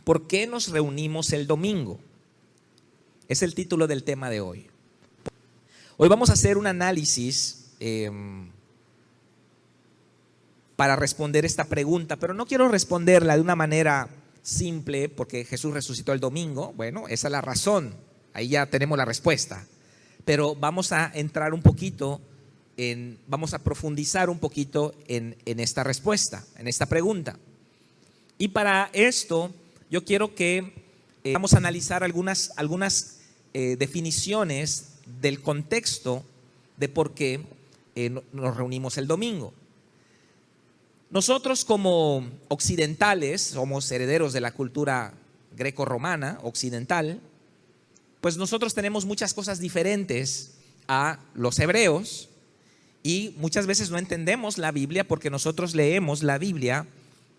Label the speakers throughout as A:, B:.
A: ¿Por qué nos reunimos el domingo? Es el título del tema de hoy. Hoy vamos a hacer un análisis para responder esta pregunta, pero no quiero responderla de una manera simple porque Jesús resucitó el domingo. Bueno, esa es la razón, ahí ya tenemos la respuesta. Pero vamos a entrar un poquito vamos a profundizar un poquito en esta respuesta, en esta pregunta. Y para esto yo quiero que vamos a analizar algunas definiciones del contexto de por qué nos reunimos el domingo. Nosotros como occidentales somos herederos de la cultura greco-romana occidental, pues nosotros tenemos muchas cosas diferentes a los hebreos y muchas veces no entendemos la Biblia porque nosotros leemos la Biblia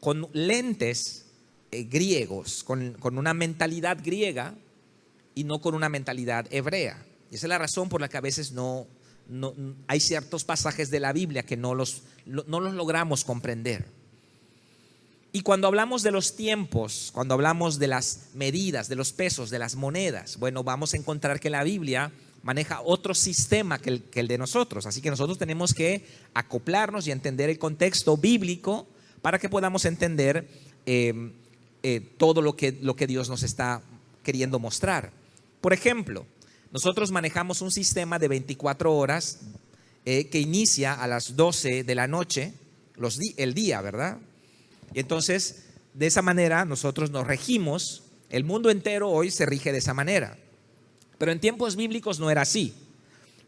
A: con lentes griegos, con una mentalidad griega y no con una mentalidad hebrea. Y esa es la razón por la que a veces no hay ciertos pasajes de la Biblia que no los logramos comprender. Y cuando hablamos de los tiempos, cuando hablamos de las medidas, de los pesos, de las monedas, bueno, vamos a encontrar que la Biblia maneja otro sistema que el de nosotros. Así que nosotros tenemos que acoplarnos y entender el contexto bíblico para que podamos entender todo lo que Dios nos está queriendo mostrar. Por ejemplo, nosotros manejamos un sistema de 24 horas que inicia a las 12 de la noche, el día, ¿verdad? Y entonces, de esa manera nosotros nos regimos. El mundo entero hoy se rige de esa manera. Pero en tiempos bíblicos no era así.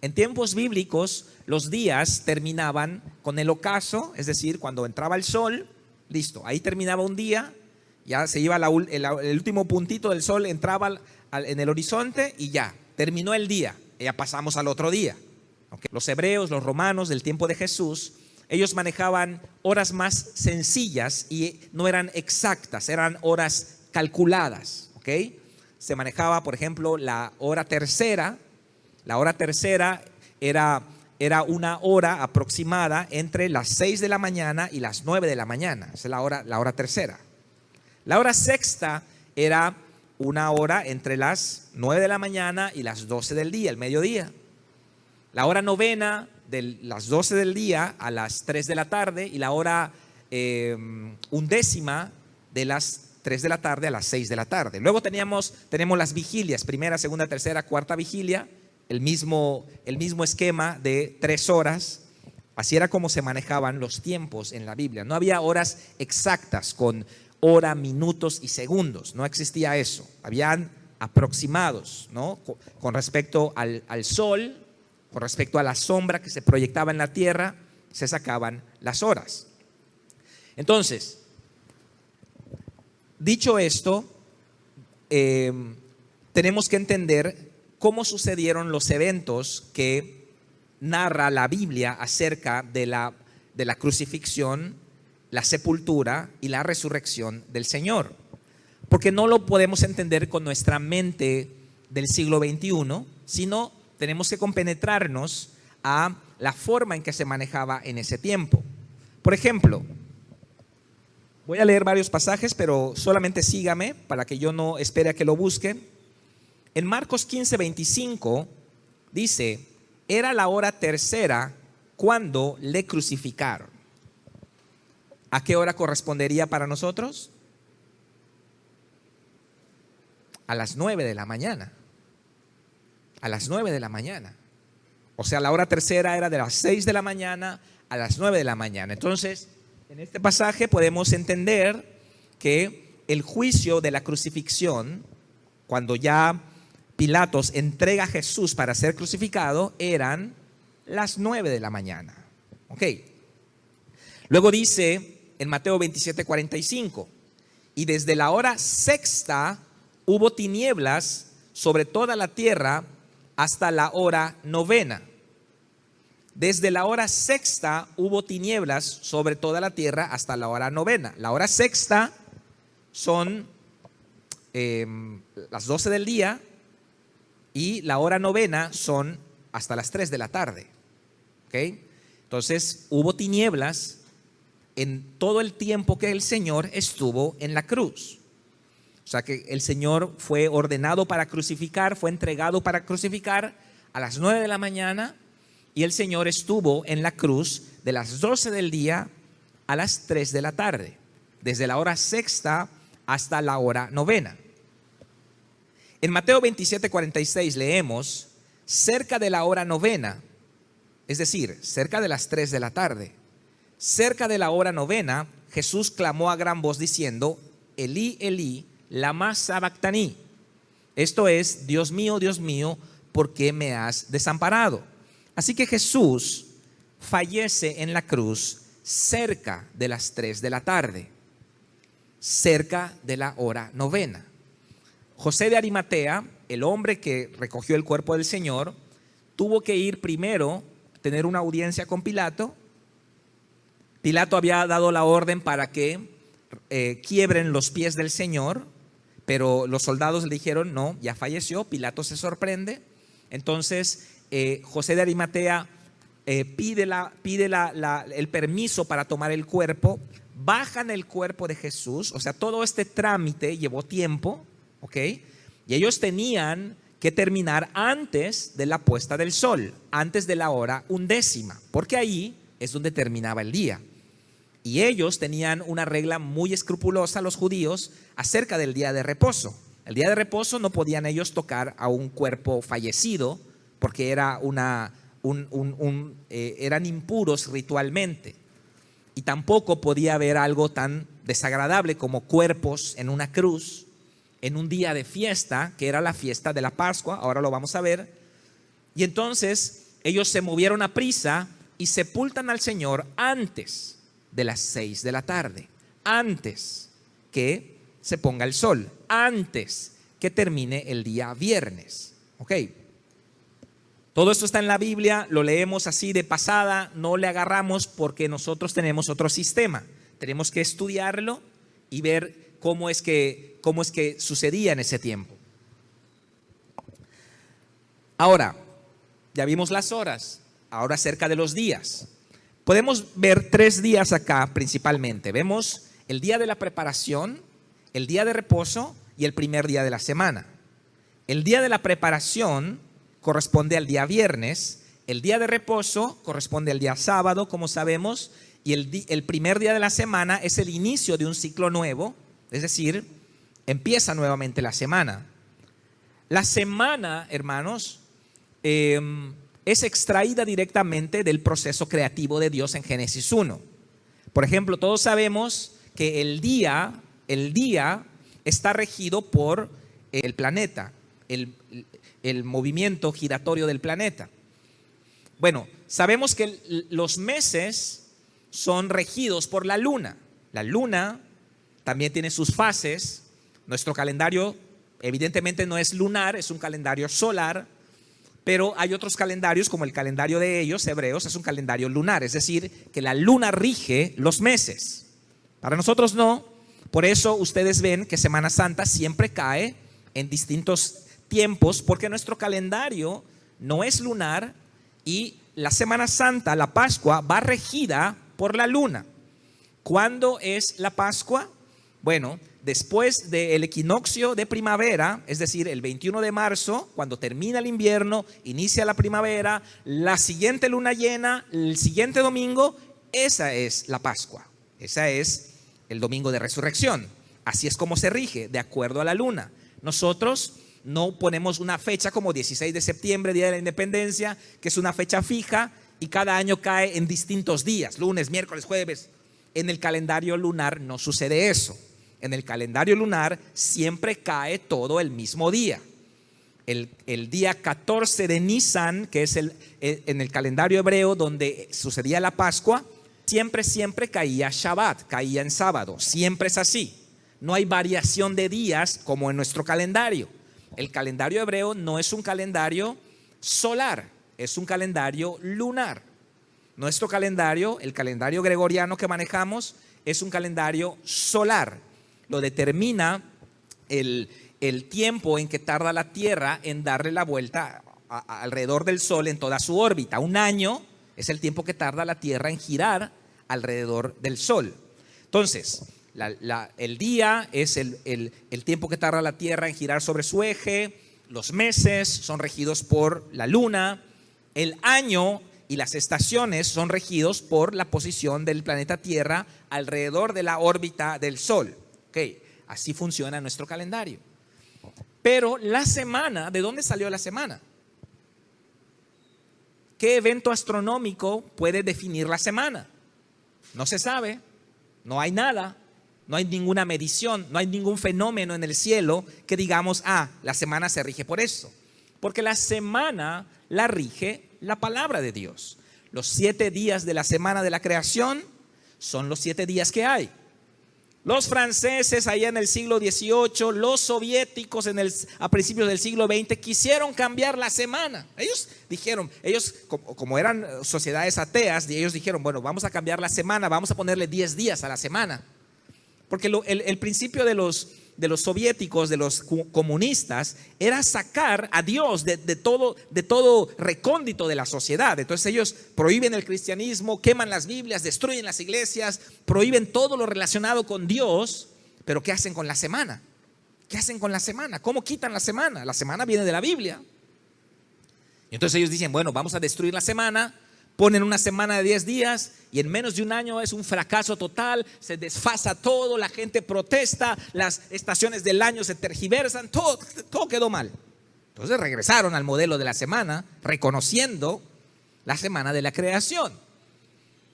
A: En tiempos bíblicos los días terminaban con el ocaso, es decir, cuando entraba el sol, listo, ahí terminaba un día, ya se iba el último puntito del sol, entraba en el horizonte y ya, terminó el día, ya pasamos al otro día. ¿Okay? Los hebreos, los romanos del tiempo de Jesús, ellos manejaban horas más sencillas y no eran exactas, eran horas calculadas. ¿Ok? Se manejaba, por ejemplo, la hora tercera. La hora tercera era una hora aproximada entre las 6 de la mañana y las 9 de la mañana. Esa es la hora tercera. La hora sexta era una hora entre las 9 de la mañana y las 12 del día, el mediodía. La hora novena de las 12 del día a las 3 de la tarde y la hora undécima de las 3 de la tarde a las 6 de la tarde. Luego tenemos las vigilias, primera, segunda, tercera, cuarta vigilia, el mismo esquema de 3 horas. Así era como se manejaban los tiempos en la Biblia. No había horas exactas con hora, minutos y segundos. No existía eso. Habían aproximados, ¿no? Con respecto al sol, con respecto a la sombra que se proyectaba en la tierra, se sacaban las horas. Entonces, dicho esto, tenemos que entender cómo sucedieron los eventos que narra la Biblia acerca de la crucifixión, la sepultura y la resurrección del Señor. Porque no lo podemos entender con nuestra mente del siglo XXI, sino tenemos que compenetrarnos a la forma en que se manejaba en ese tiempo. Por ejemplo, voy a leer varios pasajes, pero solamente sígame para que yo no espere a que lo busque. En Marcos 15:25 dice: era la hora tercera cuando le crucificaron. ¿A qué hora correspondería para nosotros? A las 9 de la mañana. A las 9 de la mañana. O sea, la hora tercera era de las 6 de la mañana a las 9 de la mañana. Entonces, en este pasaje podemos entender que el juicio de la crucifixión, cuando ya Pilatos entrega a Jesús para ser crucificado, eran las 9 de la mañana. Ok. Luego dice en Mateo 27:45: y desde la hora sexta hubo tinieblas sobre toda la tierra hasta la hora novena. Desde la hora sexta hubo tinieblas sobre toda la tierra hasta la hora novena. La hora sexta son las 12 del día y la hora novena son hasta las 3 de la tarde. ¿Okay? Entonces hubo tinieblas en todo el tiempo que el Señor estuvo en la cruz. O sea que el Señor fue ordenado para crucificar, fue entregado para crucificar a las 9 de la mañana y el Señor estuvo en la cruz de las 12 del día a las 3 de la tarde, desde la hora sexta hasta la hora novena. En Mateo 27:46 leemos, cerca de la hora novena, es decir, cerca de las 3 de la tarde, cerca de la hora novena, Jesús clamó a gran voz diciendo, Elí, Elí, lama sabactaní. Esto es, Dios mío, ¿por qué me has desamparado? Así que Jesús fallece en la cruz cerca de las 3 de la tarde, cerca de la hora novena. José de Arimatea, el hombre que recogió el cuerpo del Señor, tuvo que ir primero a tener una audiencia con Pilato. Pilato había dado la orden para que quiebren los pies del Señor, pero los soldados le dijeron, no, ya falleció. Pilato se sorprende. Entonces José de Arimatea pide el permiso para tomar el cuerpo. Bajan el cuerpo de Jesús. O sea, todo este trámite llevó tiempo, ¿ok? Y ellos tenían que terminar antes de la puesta del sol, antes de la hora 11, porque ahí es donde terminaba el día. Y ellos tenían una regla muy escrupulosa, los judíos, acerca del día de reposo. El día de reposo no podían ellos tocar a un cuerpo fallecido porque era eran impuros ritualmente. Y tampoco podía haber algo tan desagradable como cuerpos en una cruz en un día de fiesta, que era la fiesta de la Pascua. Ahora lo vamos a ver. Y entonces ellos se movieron a prisa y sepultan al Señor antes de las 6 de la tarde, antes que se ponga el sol, antes que termine el día viernes. ¿Ok? Todo esto está en la Biblia, lo leemos así de pasada, no le agarramos porque nosotros tenemos otro sistema. Tenemos que estudiarlo y ver cómo es que sucedía en ese tiempo. Ahora, ya vimos las horas, ahora acerca de los días. Podemos ver 3 días acá principalmente. Vemos el día de la preparación, el día de reposo y el primer día de la semana. El día de la preparación corresponde al día viernes, el día de reposo corresponde al día sábado, como sabemos, y el primer día de la semana es el inicio de un ciclo nuevo, es decir, empieza nuevamente la semana. La semana, hermanos, es extraída directamente del proceso creativo de Dios en Génesis 1. Por ejemplo, todos sabemos que el día está regido por el planeta, el movimiento giratorio del planeta. Bueno, sabemos que los meses son regidos por la luna. La luna también tiene sus fases. Nuestro calendario evidentemente no es lunar, es un calendario solar. Pero hay otros calendarios, como el calendario de ellos, hebreos, es un calendario lunar. Es decir, que la luna rige los meses. Para nosotros no. Por eso ustedes ven que Semana Santa siempre cae en distintos tiempos, porque nuestro calendario no es lunar y la Semana Santa, la Pascua, va regida por la luna. ¿Cuándo es la Pascua? Bueno, después del equinoccio de primavera, es decir, el 21 de marzo, cuando termina el invierno, inicia la primavera, la siguiente luna llena, el siguiente domingo, esa es la Pascua. Esa es el domingo de resurrección. Así es como se rige, de acuerdo a la luna. Nosotros no ponemos una fecha como 16 de septiembre, Día de la Independencia, que es una fecha fija y cada año cae en distintos días, lunes, miércoles, jueves. En el calendario lunar no sucede eso. En el calendario lunar siempre cae todo el mismo día. El día 14 de Nisan, que es en el calendario hebreo donde sucedía la Pascua, siempre caía Shabbat, caía en sábado. Siempre es así. No hay variación de días como en nuestro calendario. El calendario hebreo no es un calendario solar, es un calendario lunar. Nuestro calendario, el calendario gregoriano que manejamos, es un calendario solar. Lo determina el tiempo en que tarda la Tierra en darle la vuelta alrededor del Sol en toda su órbita. Un año es el tiempo que tarda la Tierra en girar alrededor del Sol. Entonces, El día es el tiempo que tarda la Tierra en girar sobre su eje. Los meses son regidos por la luna. El año y las estaciones son regidos por la posición del planeta Tierra alrededor de la órbita del Sol. Okay, así funciona nuestro calendario. Pero la semana, ¿de dónde salió la semana? ¿Qué evento astronómico puede definir la semana? No se sabe, no hay nada, no hay ninguna medición, no hay ningún fenómeno en el cielo que digamos, la semana se rige por eso. Porque la semana la rige la palabra de Dios. Los 7 días de la semana de la creación son los 7 días que hay. Los franceses allá en el siglo XVIII, los soviéticos a principios del siglo XX quisieron cambiar la semana. Ellos dijeron, como eran sociedades ateas, ellos dijeron, bueno, vamos a cambiar la semana, vamos a ponerle 10 días a la semana. Porque el principio de los soviéticos, de los comunistas, era sacar a Dios de todo recóndito de la sociedad. Entonces ellos prohíben el cristianismo, queman las Biblias, destruyen las iglesias, prohíben todo lo relacionado con Dios. Pero ¿qué hacen con la semana? ¿Qué hacen con la semana? ¿Cómo quitan la semana? La semana viene de la Biblia. Y entonces ellos dicen, bueno, vamos a destruir la semana. Ponen una semana de 10 días y en menos de un año es un fracaso total, se desfasa todo, la gente protesta, las estaciones del año se tergiversan, todo quedó mal. Entonces regresaron al modelo de la semana, reconociendo la semana de la creación.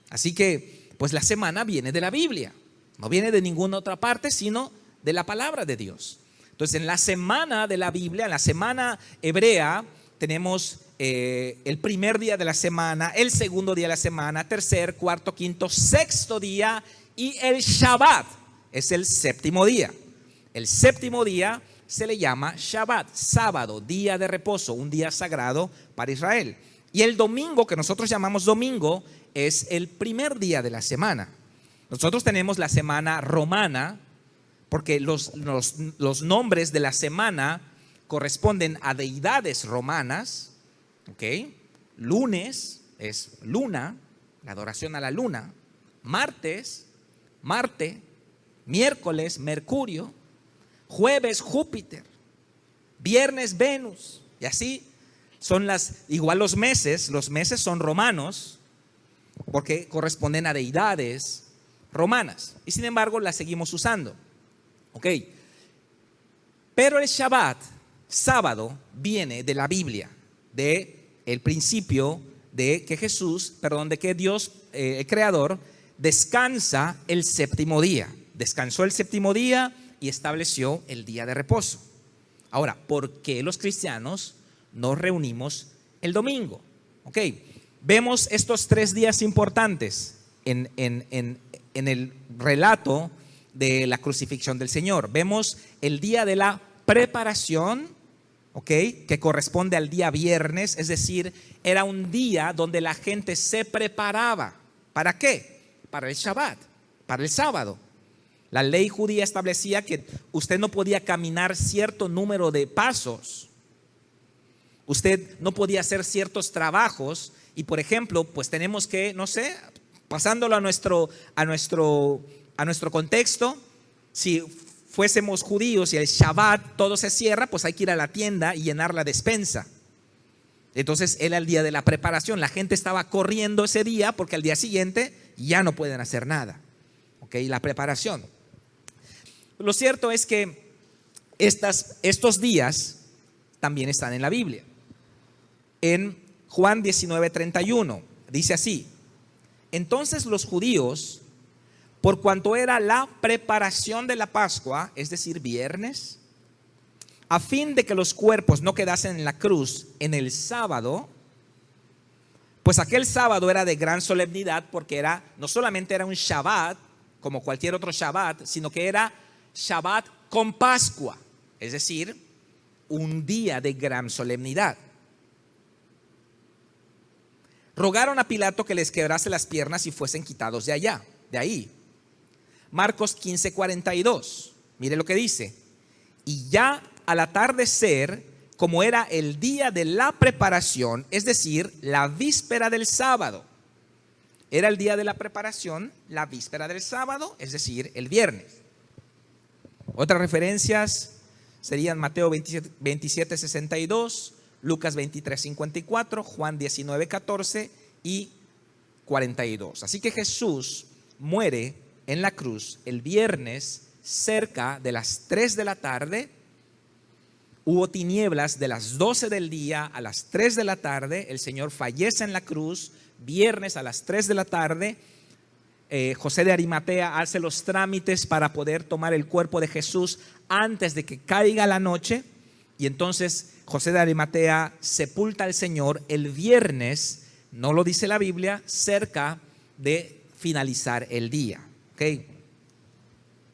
A: Así que, pues la semana viene de la Biblia, no viene de ninguna otra parte, sino de la palabra de Dios. Entonces, en la semana de la Biblia, en la semana hebrea, tenemos el primer día de la semana, el segundo día de la semana, tercer, cuarto, quinto, sexto día y el Shabbat es el séptimo día. El séptimo día se le llama Shabbat, sábado, día de reposo, un día sagrado para Israel. Y el domingo, que nosotros llamamos domingo, es el primer día de la semana. Nosotros tenemos la semana romana porque los nombres de la semana corresponden a deidades romanas. Okay. Lunes es luna, la adoración a la luna. Martes, Marte. Miércoles, Mercurio. Jueves, Júpiter. Viernes, Venus. Y así son igual los meses son romanos porque corresponden a deidades romanas. Y sin embargo las seguimos usando. Ok. Pero el Shabbat, sábado, viene de la Biblia, de el principio de que Dios, el Creador, descansa el séptimo día. Descansó el séptimo día y estableció el día de reposo. Ahora, ¿por qué los cristianos nos reunimos el domingo? Ok, vemos estos 3 días importantes en el relato de la crucifixión del Señor. Vemos el día de la preparación, que corresponde al día viernes, es decir, era un día donde la gente se preparaba. ¿Para qué? Para el Shabbat, para el sábado. La ley judía establecía que usted no podía caminar cierto número de pasos. Usted no podía hacer ciertos trabajos y, por ejemplo, pues tenemos que, no sé, pasándolo a nuestro contexto, si fuésemos judíos y el Shabbat todo se cierra, pues hay que ir a la tienda y llenar la despensa. Entonces era el día de la preparación. La gente estaba corriendo ese día porque al día siguiente ya no pueden hacer nada. La preparación. Lo cierto es que estos días también están en la Biblia. En Juan 19:31 dice así: entonces los judíos, por cuanto era la preparación de la Pascua, es decir, viernes, a fin de que los cuerpos no quedasen en la cruz en el sábado, pues aquel sábado era de gran solemnidad porque no solamente era un Shabbat como cualquier otro Shabbat, sino que era Shabbat con Pascua, es decir, un día de gran solemnidad. Rogaron a Pilato que les quebrase las piernas y fuesen quitados de ahí. Marcos 15:42, mire lo que dice: y ya al atardecer, como era el día de la preparación, es decir, la víspera del sábado, era el día de la preparación, la víspera del sábado, es decir, el viernes. Otras referencias serían Mateo 27, 62, Lucas 23, 54, Juan 19, 14 y 42. Así que Jesús muere en la cruz el viernes cerca de las 3 de la tarde. Hubo tinieblas de las 12 del día a las 3 de la tarde. El Señor fallece en la cruz, viernes a las 3 de la tarde. José de Arimatea hace los trámites para poder tomar el cuerpo de Jesús antes de que caiga la noche. Y entonces José de Arimatea sepulta al Señor el viernes, no lo dice la Biblia, cerca de finalizar el día. ¿Okay?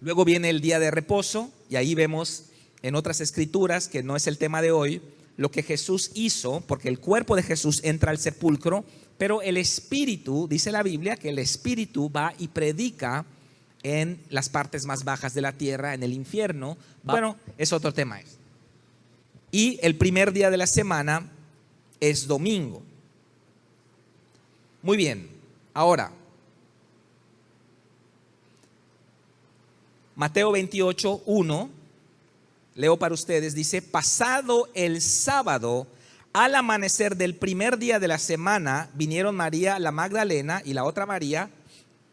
A: Luego viene el día de reposo y ahí vemos en otras escrituras, que no es el tema de hoy, lo que Jesús hizo, porque el cuerpo de Jesús entra al sepulcro, pero el Espíritu, dice la Biblia, que el Espíritu va y predica en las partes más bajas de la tierra, en el infierno. Bueno, es otro tema. Y el primer día de la semana es domingo. Muy bien, ahora, Mateo 28, 1, leo para ustedes, dice: pasado el sábado, al amanecer del primer día de la semana, vinieron María la Magdalena y la otra María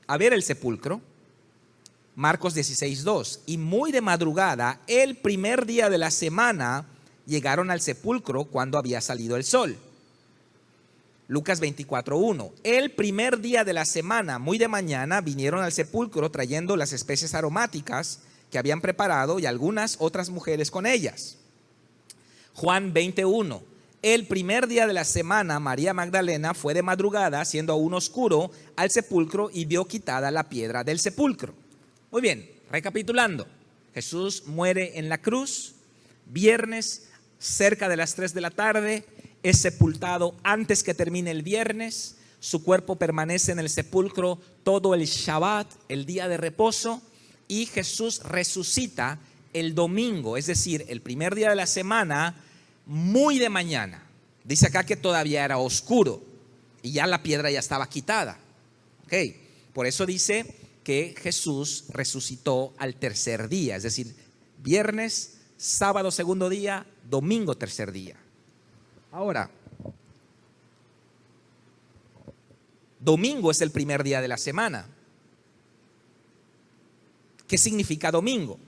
A: a ver el sepulcro. Marcos 16, 2. Y muy de madrugada, el primer día de la semana, llegaron al sepulcro cuando había salido el sol. Lucas 24, 1. El primer día de la semana, muy de mañana, vinieron al sepulcro trayendo las especies aromáticas que habían preparado y algunas otras mujeres con ellas. Juan 21. El primer día de la semana, María Magdalena fue de madrugada, siendo aún oscuro, al sepulcro y vio quitada la piedra del sepulcro. Muy bien, recapitulando. Jesús muere en la cruz, viernes, cerca de las 3 de la tarde, es sepultado antes que termine el viernes, su cuerpo permanece en el sepulcro todo el Shabbat, el día de reposo, y Jesús resucita el domingo, es decir, el primer día de la semana, muy de mañana. Dice acá que todavía era oscuro y ya la piedra ya estaba quitada. Okay. Por eso dice que Jesús resucitó al tercer día, es decir, viernes, sábado segundo día, domingo tercer día. Ahora, domingo es el primer día de la semana. ¿Qué significa domingo?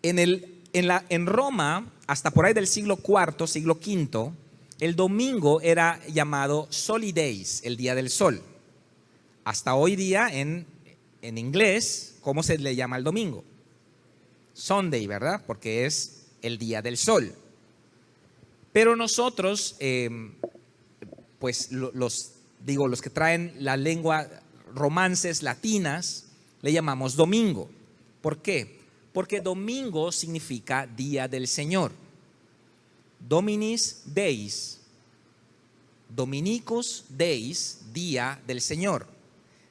A: En Roma, hasta por ahí del siglo IV, siglo V, el domingo era llamado Soli Days, el día del sol. Hasta hoy día en inglés, ¿cómo se le llama el domingo? Sunday, ¿verdad? Porque es el día del sol. Pero nosotros, pues los que traen la lengua romances latinas, le llamamos domingo. ¿Por qué? Porque domingo significa día del Señor. Dominis Deis. Dominicus Deis, día del Señor.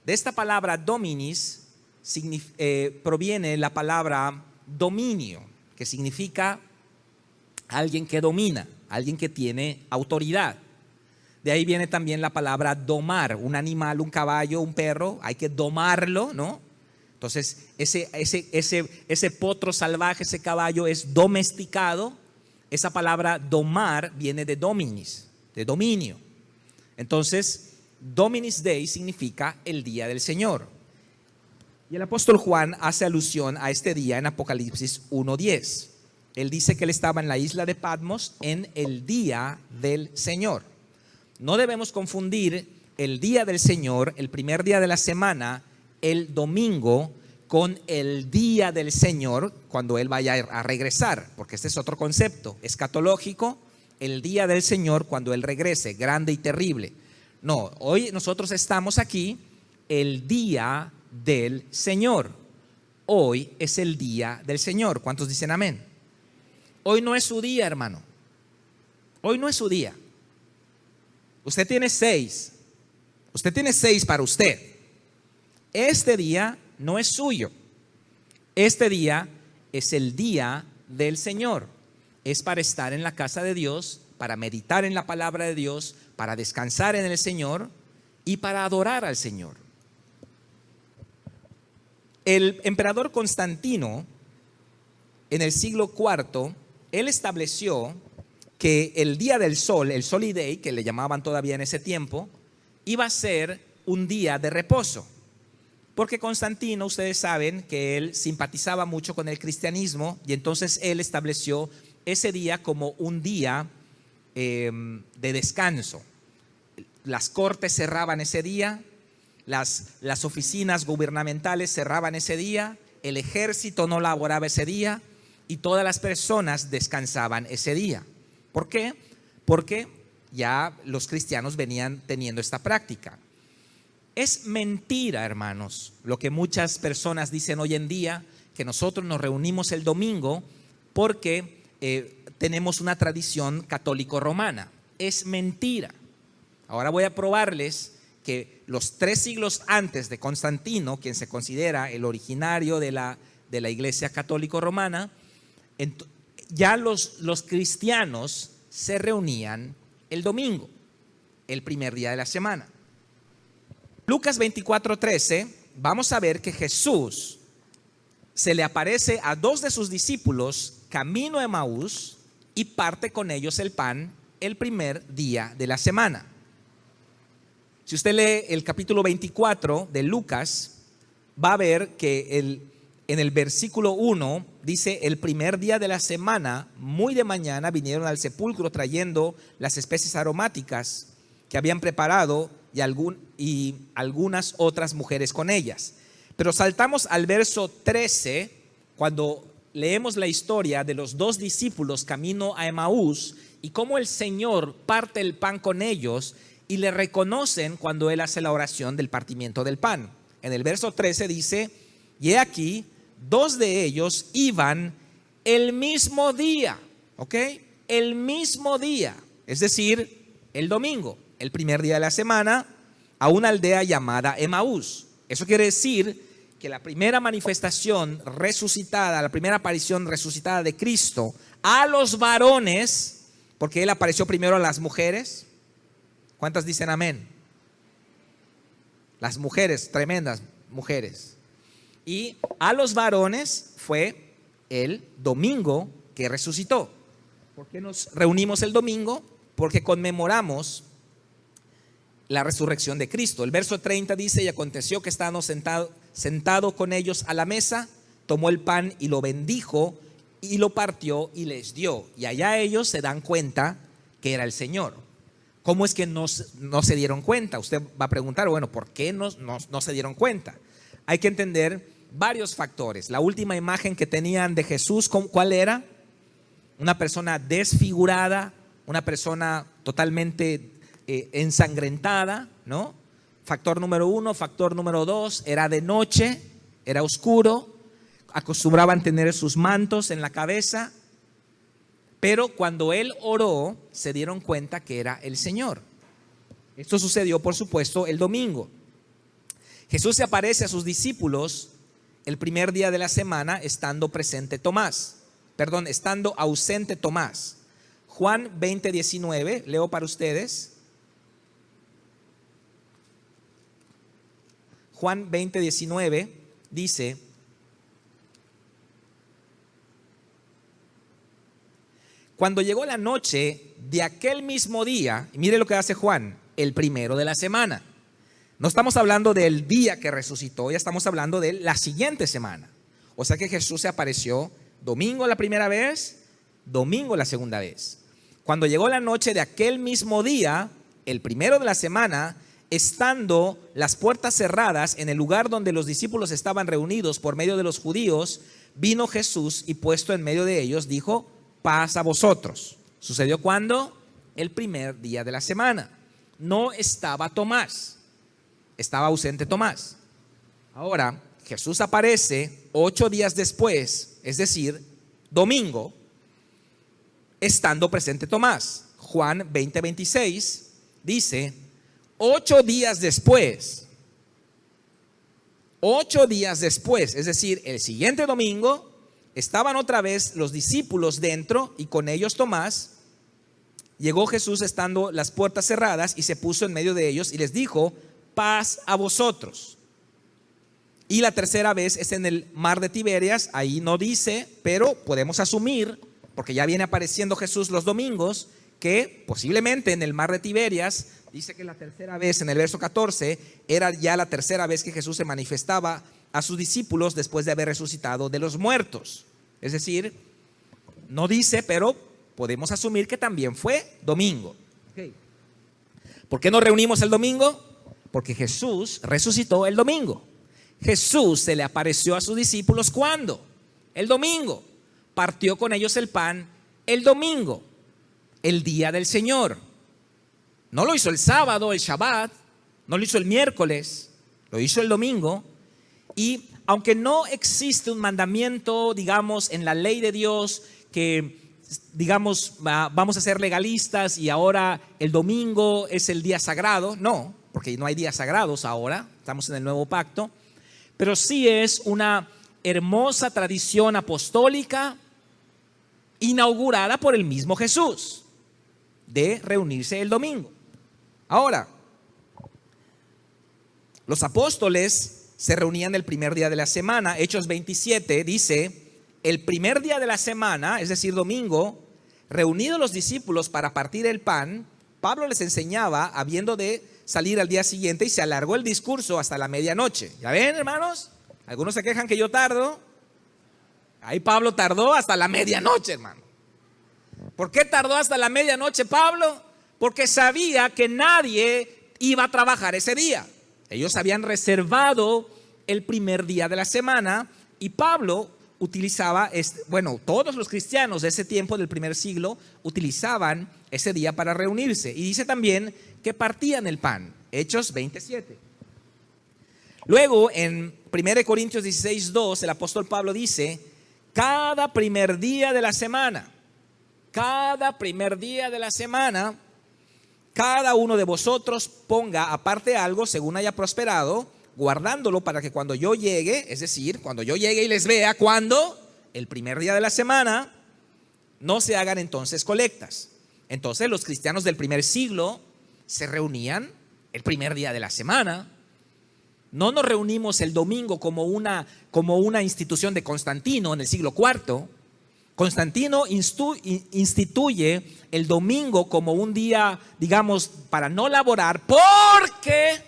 A: De esta palabra dominis proviene la palabra dominio, que significa alguien que domina, alguien que tiene autoridad. De ahí viene también la palabra domar, un animal, un caballo, un perro, hay que domarlo, ¿no? Entonces, ese potro salvaje, ese caballo es domesticado. Esa palabra domar viene de dominis, de dominio. Entonces, Dominis Dei significa el día del Señor. Y el apóstol Juan hace alusión a este día en Apocalipsis 1:10. Él dice que él estaba en la isla de Patmos en el día del Señor. No debemos confundir el día del Señor, el primer día de la semana, el domingo, con el día del Señor cuando Él vaya a regresar, porque este es otro concepto escatológico, el día del Señor cuando Él regrese, grande y terrible. No, hoy nosotros estamos aquí el día del Señor. Hoy es el día del Señor. ¿Cuántos dicen amén? Hoy no es su día, hermano. Hoy no es su día. Usted tiene 6. Usted tiene 6 para usted. Este día no es suyo. Este día es el día del Señor. Es para estar en la casa de Dios, para meditar en la palabra de Dios, para descansar en el Señor. y para adorar al Señor. El emperador Constantino, en el siglo IV, él estableció que el día del sol, el Soli Dei, que le llamaban todavía en ese tiempo, iba a ser un día de reposo. Porque Constantino, ustedes saben que él simpatizaba mucho con el cristianismo y entonces él estableció ese día como un día de descanso. Las cortes cerraban ese día, las oficinas gubernamentales cerraban ese día, el ejército no laboraba ese día y todas las personas descansaban ese día. ¿Por qué? Porque ya los cristianos venían teniendo esta práctica. Es mentira, hermanos, lo que muchas personas dicen hoy en día, que nosotros nos reunimos el domingo porque tenemos una tradición católico-romana. Es mentira. Ahora voy a probarles que los 3 siglos antes de Constantino, quien se considera el originario de la Iglesia católico-romana, ya los cristianos se reunían el domingo, el primer día de la semana. Lucas 24:13, vamos a ver que Jesús se le aparece a 2 de sus discípulos camino a Emaús y parte con ellos el pan el primer día de la semana. Si usted lee el capítulo 24 de Lucas, va a ver que en el versículo 1 dice: el primer día de la semana, muy de mañana, vinieron al sepulcro trayendo las especies aromáticas que habían preparado y algunas otras mujeres con ellas. Pero saltamos al verso 13, cuando leemos la historia de los 2 discípulos camino a Emaús y cómo el Señor parte el pan con ellos y le reconocen cuando Él hace la oración del partimiento del pan. En el verso 13 dice: y he aquí, 2 de ellos iban el mismo día, ¿ok? El mismo día, es decir, el domingo, el primer día de la semana, a una aldea llamada Emaús. Eso quiere decir que la primera manifestación resucitada, la primera aparición resucitada de Cristo a los varones, porque Él apareció primero a las mujeres. ¿Cuántas dicen amén? Las mujeres, tremendas mujeres. Y a los varones fue el domingo que resucitó. ¿Por qué nos reunimos el domingo? Porque conmemoramos la resurrección de Cristo. El verso 30 dice: y aconteció que estando sentado con ellos a la mesa, tomó el pan y lo bendijo y lo partió y les dio. Y allá ellos se dan cuenta que era el Señor. ¿Cómo es que no se dieron cuenta? Usted va a preguntar, bueno, ¿por qué no se dieron cuenta? Hay que entender varios factores. La última imagen que tenían de Jesús, ¿cuál era? Una persona desfigurada, una persona totalmente ensangrentada, ¿no? Factor número 1. Factor número 2, era de noche, era oscuro, acostumbraban tener sus mantos en la cabeza. Pero cuando Él oró, se dieron cuenta que era el Señor. Esto sucedió, por supuesto, el domingo. Jesús se aparece a sus discípulos el primer día de la semana, estando ausente Tomás. Juan 20:19, leo para ustedes. Juan 20:19 dice: cuando llegó la noche de aquel mismo día, y mire lo que hace Juan, el primero de la semana. No estamos hablando del día que resucitó, ya estamos hablando de la siguiente semana. O sea que Jesús se apareció domingo la primera vez, domingo la segunda vez. Cuando llegó la noche de aquel mismo día, el primero de la semana, estando las puertas cerradas en el lugar donde los discípulos estaban reunidos por medio de los judíos, vino Jesús y puesto en medio de ellos dijo: paz a vosotros. ¿Sucedió cuándo? El primer día de la semana. No estaba Tomás, estaba ausente Tomás. Ahora, Jesús aparece 8 días después, es decir, domingo, estando presente Tomás. Juan 20:26 dice: 8 días después, es decir, el siguiente domingo, estaban otra vez los discípulos dentro y con ellos Tomás. Llegó Jesús estando las puertas cerradas y se puso en medio de ellos y les dijo: paz a vosotros. Y la tercera vez es en el mar de Tiberias, ahí no dice, pero podemos asumir, porque ya viene apareciendo Jesús los domingos, que posiblemente en el mar de Tiberias, dice que la tercera vez, en el verso 14, era ya la tercera vez que Jesús se manifestaba a sus discípulos después de haber resucitado de los muertos. Es decir, no dice, pero podemos asumir que también fue domingo. ¿Por qué nos reunimos el domingo? Porque Jesús resucitó el domingo. Jesús se le apareció a sus discípulos ¿cuándo? El domingo. Partió con ellos el pan el domingo, el día del Señor. No lo hizo el sábado, el Shabbat, no lo hizo el miércoles, lo hizo el domingo. Y aunque no existe un mandamiento, digamos, en la ley de Dios que, digamos, vamos a ser legalistas y ahora el domingo es el día sagrado, no, porque no hay días sagrados ahora, estamos en el nuevo pacto. Pero sí es una hermosa tradición apostólica inaugurada por el mismo Jesús de reunirse el domingo. Ahora, los apóstoles se reunían el primer día de la semana. Hechos 27 dice, el primer día de la semana, es decir, domingo, reunidos los discípulos para partir el pan, Pablo les enseñaba habiendo de salir al día siguiente y se alargó el discurso hasta la medianoche. ¿Ya ven, hermanos? Algunos se quejan que yo tardo. Ahí Pablo tardó hasta la medianoche, hermano. ¿Por qué tardó hasta la medianoche Pablo? Porque sabía que nadie iba a trabajar ese día. Ellos habían reservado el primer día de la semana y Pablo utilizaba, todos los cristianos de ese tiempo del primer siglo utilizaban ese día para reunirse. Y dice también que partían el pan. Hechos 27. Luego en 1 Corintios 16:2 el apóstol Pablo dice, cada primer día de la semana, cada uno de vosotros ponga aparte algo según haya prosperado, guardándolo para que cuando yo llegue, es decir, cuando yo llegue y les vea, ¿cuándo? El primer día de la semana, no se hagan entonces colectas. Entonces los cristianos del primer siglo se reunían el primer día de la semana. No nos reunimos el domingo como una institución de Constantino en el siglo IV. Constantino instituye el domingo como un día, digamos, para no laborar, porque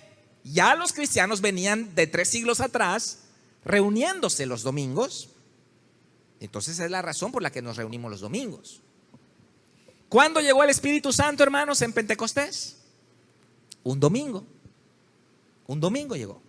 A: ya los cristianos venían de 3 siglos atrás reuniéndose los domingos. Entonces es la razón por la que nos reunimos los domingos. ¿Cuándo llegó el Espíritu Santo, hermanos, en Pentecostés? Un domingo llegó.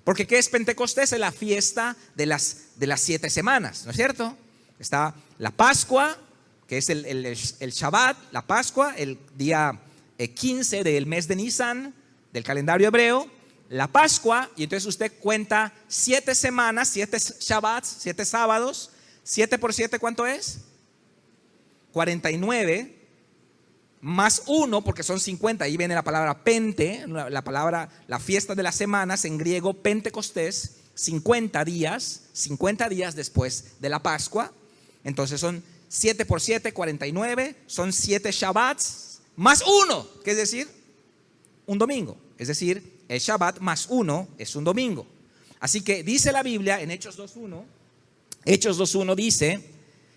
A: Porque ¿qué es Pentecostés? Es la fiesta de las 7 semanas, ¿no es cierto? Está la Pascua, que es el Shabbat, la Pascua, el día 15 del mes de Nisan, del calendario hebreo, la Pascua, y entonces usted cuenta 7 semanas, 7 Shabbats, 7 sábados, 7 por 7, ¿cuánto es? 49, más 1, porque son 50, ahí viene la palabra pente, la fiesta de las semanas, en griego Pentecostés, 50 días después de la Pascua. Entonces son 7 por 7, 49, son 7 Shabbats, más 1, que es decir, un domingo. Es decir, el Shabbat más 1 es un domingo. Así que dice la Biblia en Hechos 2.1 dice,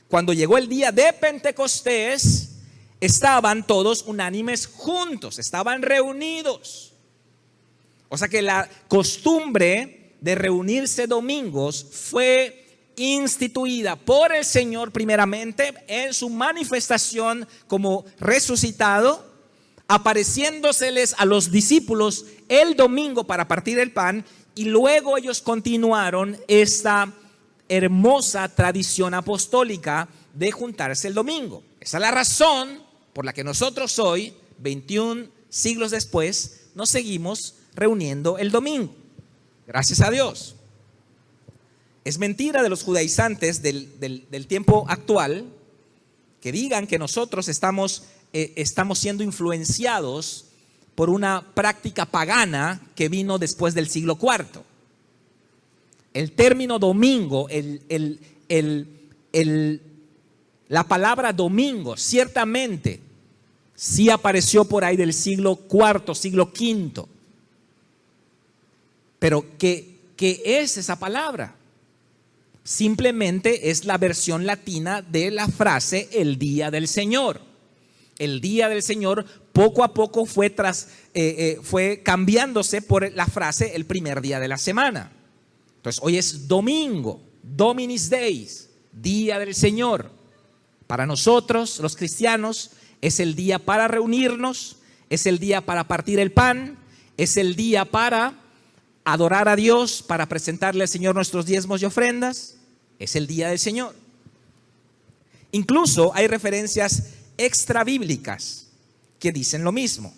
A: cuando llegó el día de Pentecostés, estaban todos unánimes juntos, estaban reunidos. O sea que la costumbre de reunirse domingos fue instituida por el Señor primeramente en su manifestación como resucitado, apareciéndoseles a los discípulos el domingo para partir el pan, y luego ellos continuaron esta hermosa tradición apostólica de juntarse el domingo. Esa es la razón por la que nosotros hoy, 21 siglos después, nos seguimos reuniendo el domingo. Gracias a Dios. Es mentira de los judaizantes del tiempo actual que digan que nosotros estamos siendo influenciados por una práctica pagana que vino después del siglo IV. El término domingo, la palabra domingo, ciertamente sí apareció por ahí del siglo IV, siglo V. Pero ¿qué es esa palabra? Simplemente es la versión latina de la frase el día del Señor. El día del Señor poco a poco fue cambiándose por la frase el primer día de la semana. Entonces hoy es domingo, Dominis Deis, día del Señor. Para nosotros los cristianos es el día para reunirnos, es el día para partir el pan, es el día para adorar a Dios, para presentarle al Señor nuestros diezmos y ofrendas. Es el día del Señor. Incluso hay referencias extrabíblicas que dicen lo mismo.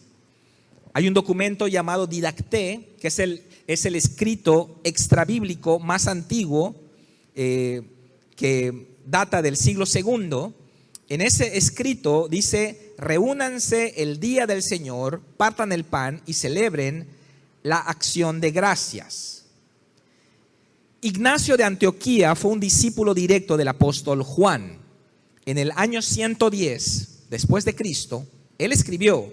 A: Hay un documento llamado Didacté, que es el escrito extrabíblico más antiguo, que data del siglo II. En ese escrito dice: reúnanse el día del Señor, partan el pan y celebren la acción de gracias. Ignacio de Antioquía fue un discípulo directo del apóstol Juan. En el año 110 después de Cristo, él escribió: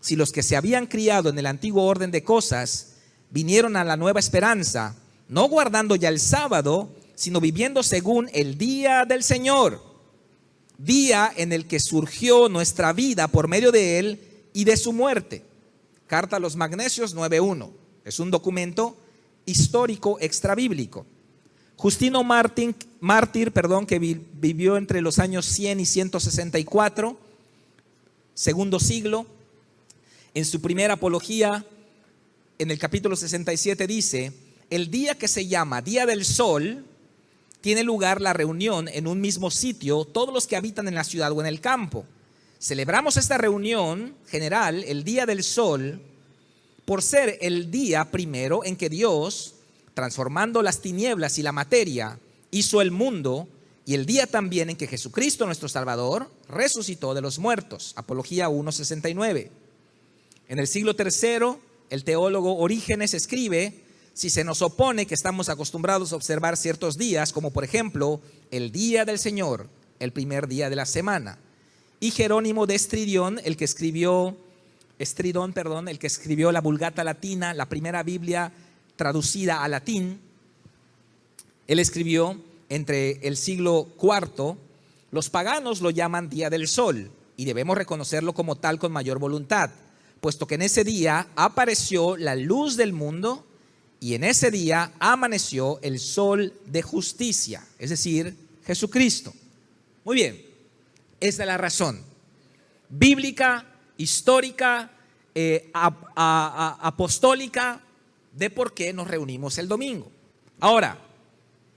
A: si los que se habían criado en el antiguo orden de cosas vinieron a la nueva esperanza, no guardando ya el sábado, sino viviendo según el día del Señor, día en el que surgió nuestra vida por medio de él y de su muerte. Carta a los Magnesios 9:1. Es un documento histórico extrabíblico. Justino mártir, que vivió entre los años 100 y 164, segundo siglo, en su primera apología, en el capítulo 67 dice: el día que se llama Día del Sol, tiene lugar la reunión en un mismo sitio, todos los que habitan en la ciudad o en el campo. Celebramos esta reunión general, el Día del Sol, por ser el día primero en que Dios, transformando las tinieblas y la materia, hizo el mundo, y el día también en que Jesucristo, nuestro Salvador, resucitó de los muertos. Apología 1:69. En el siglo III, el teólogo Orígenes escribe: si se nos opone que estamos acostumbrados a observar ciertos días, como por ejemplo el día del Señor, el primer día de la semana. Y Jerónimo de Estridón, el que escribió la Vulgata Latina, la primera Biblia traducida a latín, él escribió entre el siglo IV: los paganos lo llaman Día del Sol y debemos reconocerlo como tal con mayor voluntad, puesto que en ese día apareció la luz del mundo y en ese día amaneció el sol de justicia, es decir, Jesucristo. Muy bien, esa es la razón bíblica, histórica, apostólica de por qué nos reunimos el domingo. Ahora,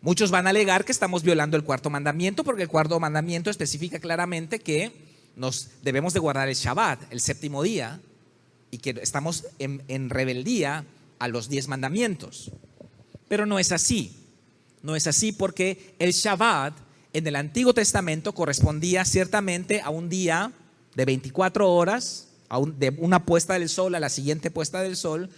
A: muchos van a alegar que estamos violando el cuarto mandamiento, porque el cuarto mandamiento especifica claramente que nos debemos de guardar el Shabbat, el séptimo día, y que estamos en rebeldía a los 10 mandamientos. Pero no es así. No es así, porque el Shabbat en el Antiguo Testamento correspondía ciertamente a un día de 24 horas, de una puesta del sol a la siguiente puesta del sol.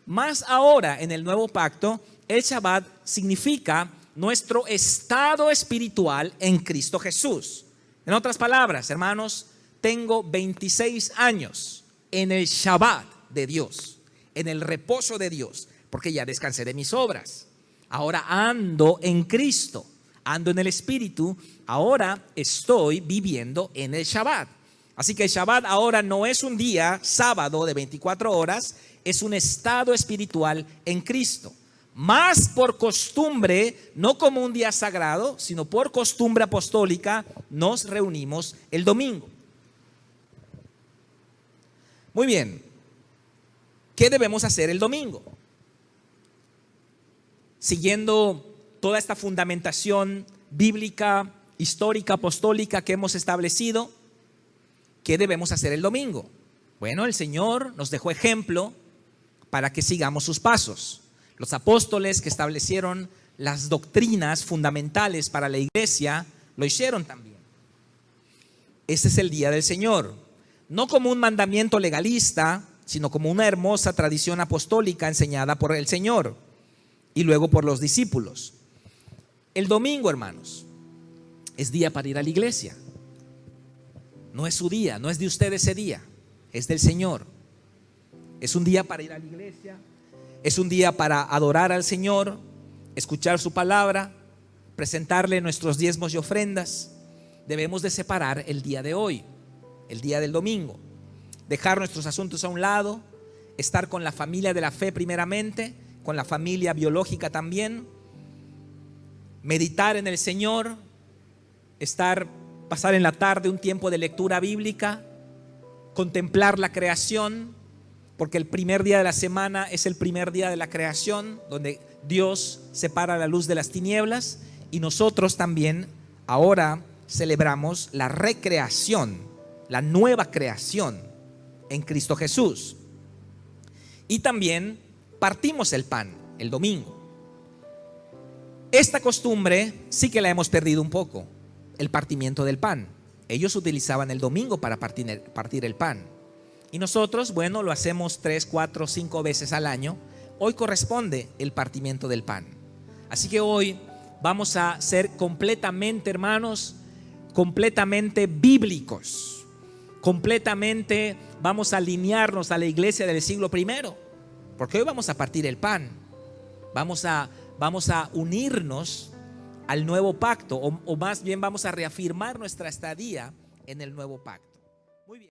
A: Más ahora en el Nuevo Pacto, el Shabbat significa nuestro estado espiritual en Cristo Jesús. En otras palabras, hermanos, tengo 26 años en el Shabbat de Dios, en el reposo de Dios, porque ya descansé de mis obras. Ahora ando en Cristo, ando en el Espíritu, ahora estoy viviendo en el Shabbat. Así que el Shabbat ahora no es un día sábado de 24 horas, es un estado espiritual en Cristo. Más por costumbre, no como un día sagrado, sino por costumbre apostólica, nos reunimos el domingo. Muy bien, ¿qué debemos hacer el domingo? Siguiendo toda esta fundamentación bíblica, histórica, apostólica que hemos establecido, ¿qué debemos hacer el domingo? Bueno, el Señor nos dejó ejemplo para que sigamos sus pasos. Los apóstoles que establecieron las doctrinas fundamentales para la iglesia lo hicieron también. Este es el día del Señor, no como un mandamiento legalista, sino como una hermosa tradición apostólica enseñada por el Señor y luego por los discípulos. El domingo, hermanos, es día para ir a la iglesia. No es su día, no es de usted ese día, es del Señor. Es un día para ir a la iglesia, Es un día para adorar al Señor, escuchar su palabra, presentarle nuestros diezmos y ofrendas. Debemos de separar el día de hoy, el día del domingo, dejar nuestros asuntos a un lado, estar con la familia de la fe primeramente, con la familia biológica también, meditar en el Señor, pasar en la tarde un tiempo de lectura bíblica, contemplar la creación, porque el primer día de la semana es el primer día de la creación, donde Dios separa la luz de las tinieblas, y nosotros también ahora celebramos la recreación, la nueva creación en Cristo Jesús. Y también partimos el pan el domingo. Esta costumbre sí que la hemos perdido un poco, el partimiento del pan. Ellos utilizaban el domingo para partir el pan. Y nosotros, bueno, lo hacemos 3, 4, 5 veces al año. Hoy corresponde el partimiento del pan. Así que hoy vamos a ser completamente, hermanos, completamente bíblicos. Completamente vamos a alinearnos a la iglesia del siglo I. Porque hoy vamos a partir el pan. Vamos a unirnos al nuevo pacto, o más bien vamos a reafirmar nuestra estadía en el nuevo pacto. Muy bien.